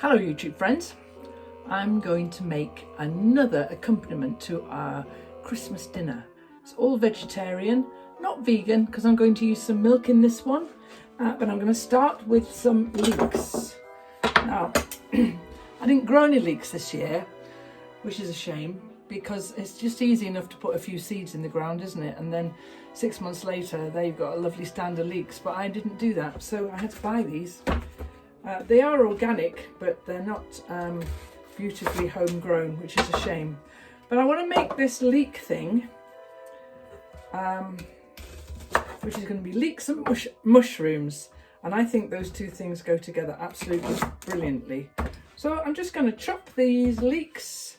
Hello YouTube friends, I'm going to make another accompaniment to our Christmas dinner. It's all vegetarian, not vegan because I'm going to use some milk in this one, but I'm going to start with some leeks. Now, I didn't grow any leeks this year, which is a shame because it's just easy enough to put a few seeds in the ground, isn't it? And then 6 months later, they've got a lovely stand of leeks, but I didn't do that, so I had to buy these. They are organic, but they're not beautifully homegrown, which is a shame. But I want to make this leek thing, which is going to be leeks and mushrooms. And I think those two things go together absolutely brilliantly. So I'm just going to chop these leeks.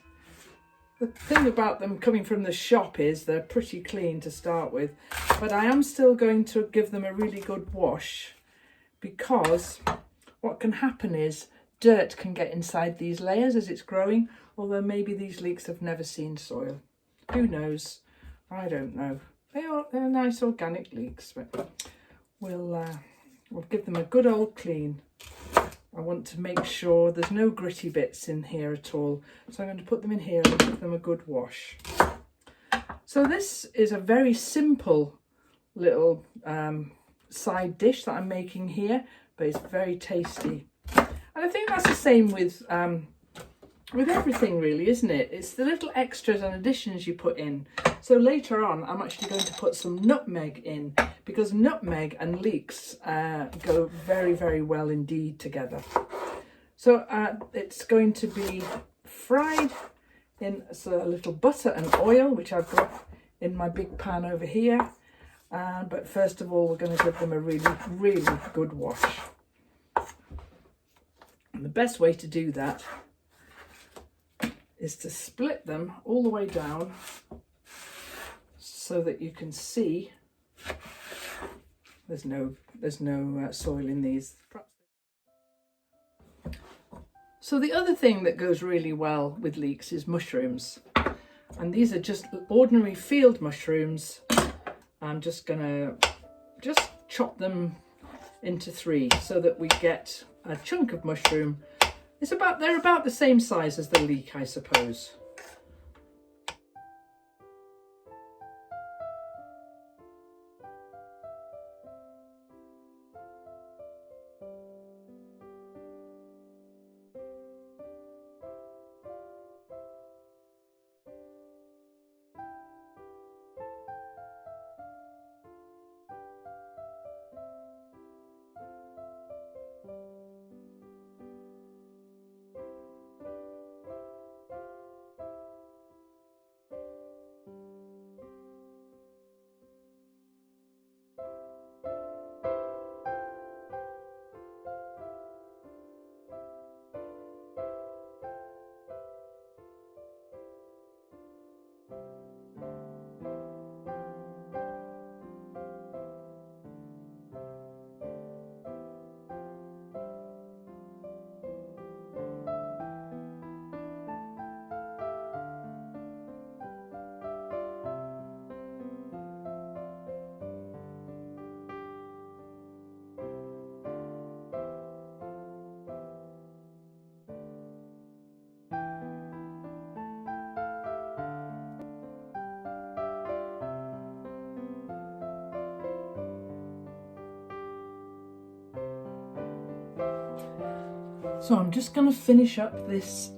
The thing about them coming from the shop is they're pretty clean to start with, but I am still going to give them a really good wash, because what can happen is dirt can get inside these layers as it's growing, although maybe these leeks have never seen soil. Who knows? I don't know. They're nice organic leeks, but we'll give them a good old clean. I want to make sure there's no gritty bits in here at all, so I'm going to put them in here and give them a good wash. So this is a very simple little side dish that I'm making here, but it's very tasty. And I think that's the same with everything really, isn't it? It's the little extras and additions you put in. So later on, I'm actually going to put some nutmeg in, because nutmeg and leeks go very, very well indeed together. So it's going to be fried in a little butter and oil, which I've got in my big pan over here. But first of all, we're going to give them a really, really good wash. And the best way to do that is to split them all the way down so that you can see there's no soil in these. So the other thing that goes really well with leeks is mushrooms, and these are just ordinary field mushrooms. I'm just gonna chop them into 3 so that we get a chunk of mushroom. They're about the same size as the leek, I suppose. So I'm just going to finish up this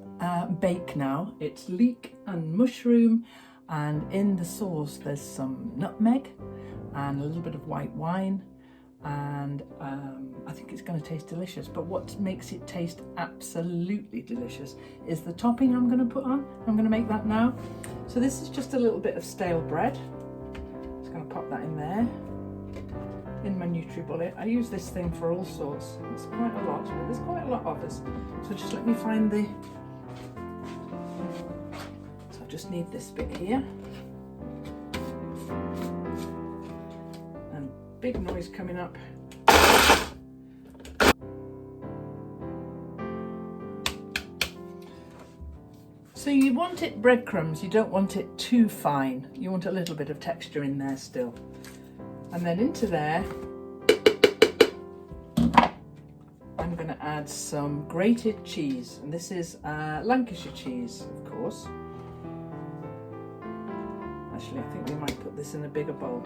bake now. It's leek and mushroom, and in the sauce there's some nutmeg and a little bit of white wine, and I think it's going to taste delicious. But what makes it taste absolutely delicious is the topping I'm going to put on. I'm going to make that now. So this is just a little bit of stale bread. Just going to pop that in there. In my NutriBullet. I use this thing for all sorts. It's quite a lot. There's quite a lot of us. So just let me find the... So I just need this bit here. And big noise coming up. So you want it breadcrumbs, you don't want it too fine. You want a little bit of texture in there still. And then into there, I'm I'm going to add some grated cheese, and this is Lancashire cheese, of course. Actually, I think we might put this in a bigger bowl.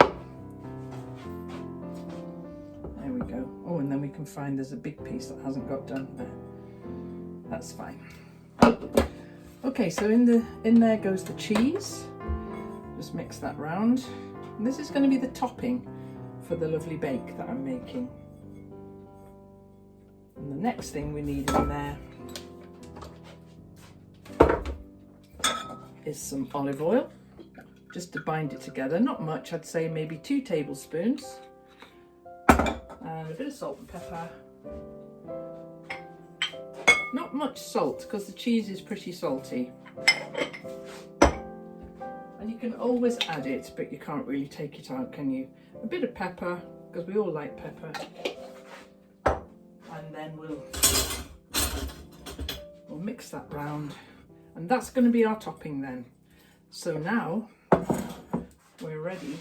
There we go. Oh, and then we can find there's a big piece that hasn't got done there. That's fine. Okay, so in there goes the cheese. Just mix that round. And this is going to be the topping for the lovely bake that I'm making. And the next thing we need in there is some olive oil, just to bind it together. Not much, I'd say maybe 2 tablespoons. And a bit of salt and pepper. Not much salt because the cheese is pretty salty. And you can always add it, but you can't really take it out, can you? A bit of pepper, because we all like pepper. And then we'll mix that round. And that's going to be our topping then. So now we're ready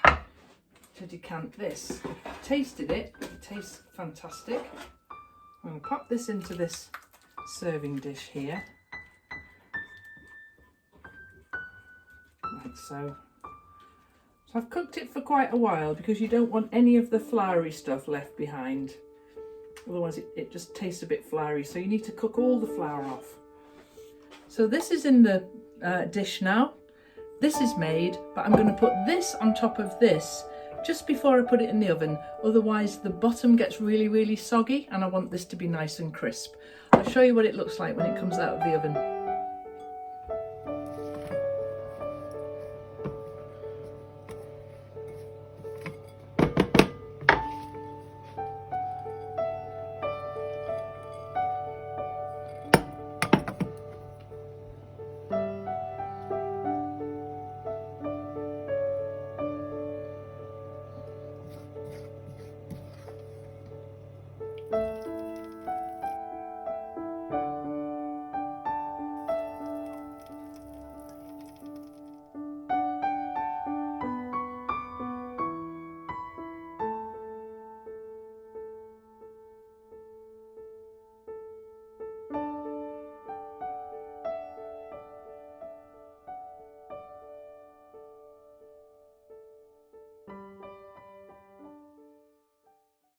to decant this. Tasted it, it tastes fantastic. I'm going to pop this into this serving dish here. Like so. So I've cooked it for quite a while because you don't want any of the floury stuff left behind. Otherwise it just tastes a bit floury, so you need to cook all the flour off. So this is in the dish now. This is made, but I'm going to put this on top of this just before I put it in the oven. Otherwise the bottom gets really, really soggy, and I want this to be nice and crisp. I'll show you what it looks like when it comes out of the oven.